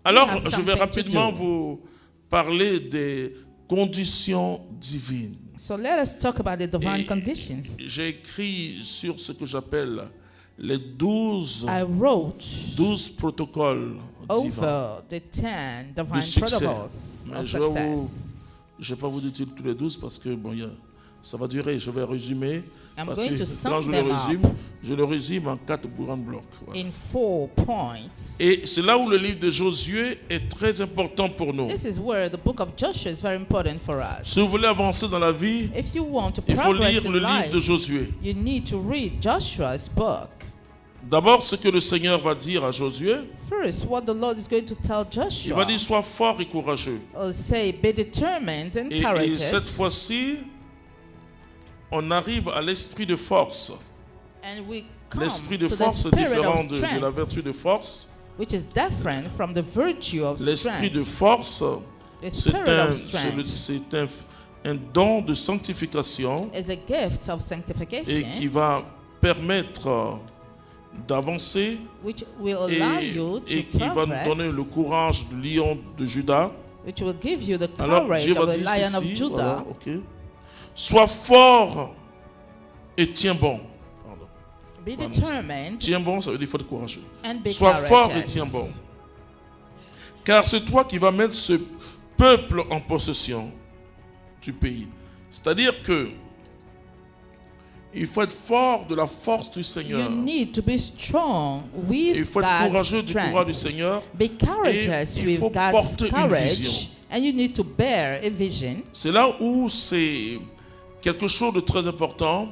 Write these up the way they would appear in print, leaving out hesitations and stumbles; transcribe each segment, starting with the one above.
Alors, je vais rapidement vous parler des conditions divines. So let us talk about the divine conditions. J'ai écrit sur ce que j'appelle les 12 I wrote protocoles divins over the 10 de divine succès. protocols Mais of je vais success. pas vous dire tous les 12 parce que bon, ça va durer. Je vais résumer. I'm Parce going que to quand sum them up je le résume en 4 grands blocs. Voilà. in 4 points. Et c'est là où le livre de Josué est très important pour nous. This is where the book of Joshua is very important for us. Si vous voulez avancer dans la vie, If you want to il faut progress lire in le livre de life, Josué. you need to read Joshua's book. D'abord, ce que le Seigneur va dire à Josué, First, what the Lord is going to tell il va Joshua. dire sois fort et courageux. Say, be determined and Et courageous. cette fois-ci, on arrive à l'esprit de force. And we come L'esprit de to the force est spirit différent of de la strength, vertu de force. which is different from the virtue of L'esprit strength. de force, The c'est spirit of strength un don de sanctification is a gift of et qui sanctification, va permettre d'avancer which will allow you et to qui va nous donner le progress, courage du lion de Juda. which will give you the Alors courage Dieu va of a dire lion of ceci, Judah. voilà, ok. Sois fort et tiens bon. Pardon. Be determined Tiens bon, ça veut dire il faut être courageux. and be Sois fort et courageous. tiens bon. Car c'est toi qui vas mettre ce peuple en possession du pays. C'est-à-dire que il faut être fort de la force du Seigneur. You need to be strong Il with faut être God's courageux du courage du strength. Seigneur. Be courageous Et il with faut God's porter une courage, vision. and you need to bear a vision. C'est là où c'est quelque chose de très important.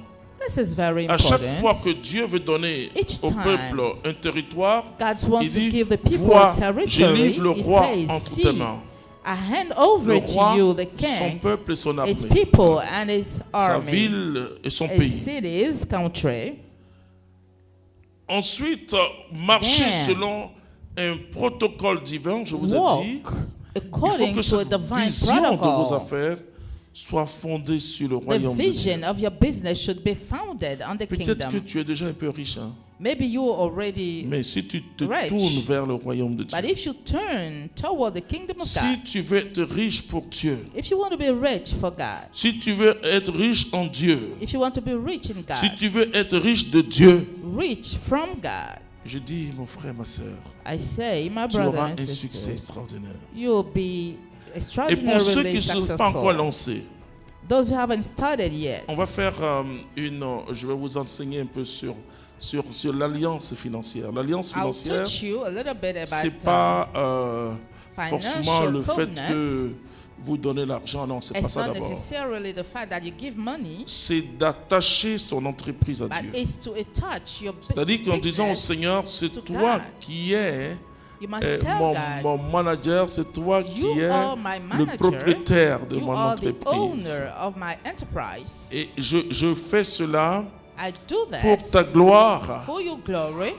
This is very À chaque fois important. que Dieu veut donner Each au time peuple un territoire, God wants il to dit, give the people vois, a je territory. livre le He roi says, entre tes see, mains. I hand over Le to roi, you the son king, peuple et son his armée, people and his sa army, ville et son his pays. city, his country. Ensuite, marcher Then, selon un protocole divin, je vous ai dit, Walk il faut according que to a cette divine vision de vos protocol. affaires soit fondée sur le The royaume de Dieu. vision of your business should be founded on the Peut-être que kingdom. tu es déjà un peu riche, hein? Maybe you already, Mais si tu te Rich. tournes vers le royaume de Dieu, but if you turn toward the kingdom of si God, tu veux être riche pour Dieu, if you want to be rich for God, si tu veux être riche en Dieu, if you want to be rich in si God, tu veux être riche de Dieu, rich from God, je dis, mon frère, ma soeur, I say, my tu brother auras and un succès sister, extraordinaire. you'll be Et pour ceux qui extraordinarily ne sont pas encore successful. lancés, Those who haven't started yet, on va faire je vais vous enseigner un peu sur l'alliance financière. L'alliance I'll financière, teach you a little bit c'est about pas forcément financial le fait covenant. que vous donnez l'argent, non, c'est pas It's ça not d'abord. necessarily the fact that you give money, C'est d'attacher son entreprise à but Dieu. it's to attach your C'est-à-dire qu'en disant au business Seigneur, c'est to toi God. qui es You must tell God, mon manager, c'est toi you qui es are my le manager, propriétaire de you mon are the entreprise. owner of my enterprise. Et je fais cela I do pour ta this gloire for your glory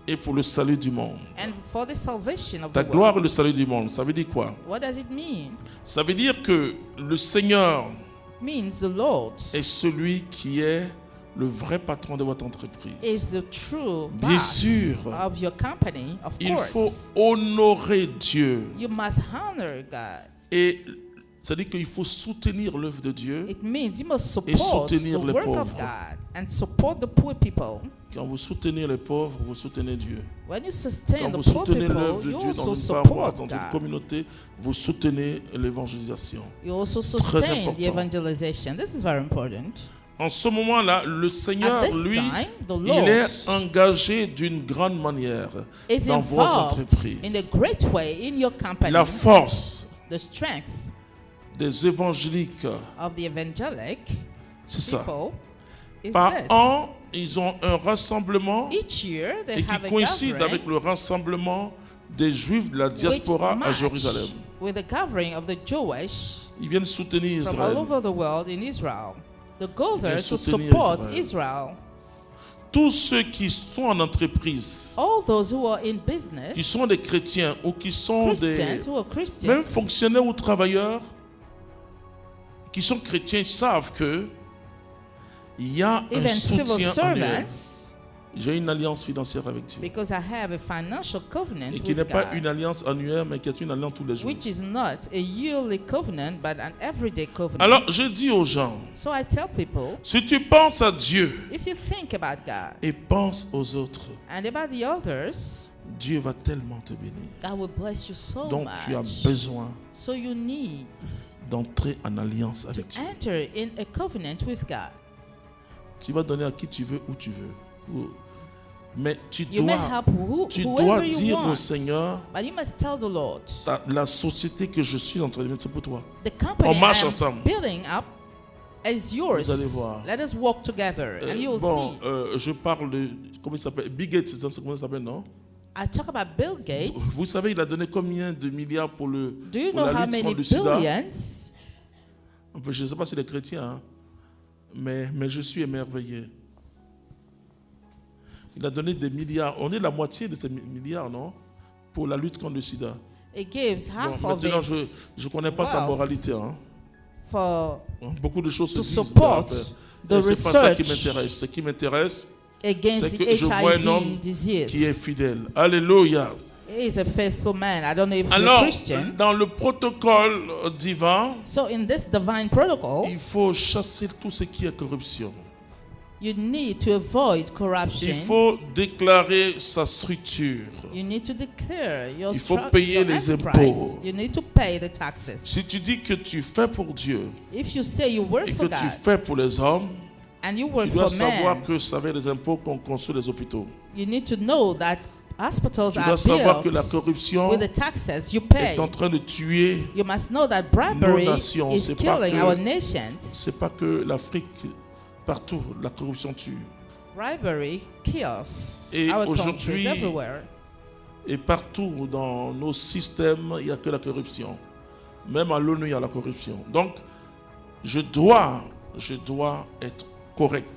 et pour le salut du monde. and for the salvation of Ta the gloire et world. le salut du monde, ça veut dire quoi? What does it mean? Ça veut dire que le Seigneur It means the Lord est celui qui est le vrai patron de votre entreprise. is the true Bien boss sûr. of your company, of Il faut course. honorer Dieu. You must honor God. Et ça dit qu'il faut soutenir l'œuvre de Dieu. It means you must support soutenir the les work pauvres. of God and support the poor people. Quand vous soutenez les pauvres, vous soutenez Dieu. When you Quand sustain vous the poor soutenez people, l'œuvre de you Dieu dans also une paroisse, support dans une God. communauté, vous soutenez l'évangélisation. You also Très sustain important. the evangelization. This is very important. En ce moment-là, le Seigneur, At this lui, time, the il Lord est engagé d'une grande manière is dans vos involved entreprises. in a great way in your company. La force The strength des évangéliques, of the evangelic c'est ça. people is Par this. an, ils ont un rassemblement Each year they et have qui a coïncide gathering avec le rassemblement des Juifs de la which diaspora à match Jérusalem. with the gathering of the Jewish Ils viennent soutenir from all Israël. over the world in Israel. They go there to soutenir support Israël. Israel. Tous ceux qui sont en entreprise, All those who are in qui business, sont des chrétiens ou qui sont des Christians who are Christians, même fonctionnaires ou travailleurs qui sont chrétiens savent que il y a un even civil soutien annuel. servants, J'ai une alliance financière avec Dieu. Because I have a financial covenant Et qui with n'est pas God, une alliance annuelle, mais qui est une alliance tous les jours. which is not a yearly covenant, but an everyday covenant. Alors, je dis aux gens, So I tell people, si tu penses à Dieu if you think about God et penses aux autres, and about the others, Dieu va tellement te bénir. God will bless you so Donc, much. tu as besoin So you need d'entrer en alliance to avec Dieu. enter in a covenant with God. Tu vas donner à qui tu veux, où tu veux. Mais tu You may dois, help tu whoever dois you dire au want, Seigneur, but you must tell the Lord, la société que je suis en train de mettre, c'est pour toi. the company On marche I'm ensemble. building up is yours. Vous allez voir. Let us walk together, and you will Bon, see. je parle de, comment il s'appelle? Bill Gates, c'est comment il s'appelle, non? I talk about Bill Gates. Vous savez, il a donné combien de milliards pour, Do you pour know la how lutte many contre le sida? billions? Enfin, je ne sais pas si les chrétiens, hein, mais je suis émerveillé. Il a donné des milliards. On est la moitié de ces milliards, non? Pour la lutte contre le sida. It gives half Bon, of maintenant, it je ne connais pas sa wealth moralité. Hein. for Beaucoup de choses se to disent. support Mais the c'est pas ça qui research m'intéresse. Ce qui m'intéresse, against c'est the que je vois un homme HIV disease. qui est fidèle. Alléluia. He is a faithful man. I don't know if he's a Alors, Christian. dans le protocole divin, So in this divine protocol, il faut chasser tout ce qui est corruption. you need to avoid corruption. Il faut déclarer sa structure. You need to declare your, Il faut payer your les enterprise. impôts. You need to pay the taxes. Si tu dis que tu fais pour Dieu If you say you work et for que tu God fais pour les hommes, and you tu work dois for savoir man, que ça avec les impôts qu'on construit les hôpitaux. you need to know that hospitals Tu are dois savoir que built la corruption with the taxes you pay. est en train de tuer. You must know that bribery Nos nations, is c'est pas killing que- our nations. C'est pas que l'Afrique, partout, la corruption tue. Bribery kills Et our aujourd'hui, countries everywhere. Et partout dans nos systèmes, il n'y a que la corruption. Même à l'ONU, il y a la corruption. Donc, je dois être correct.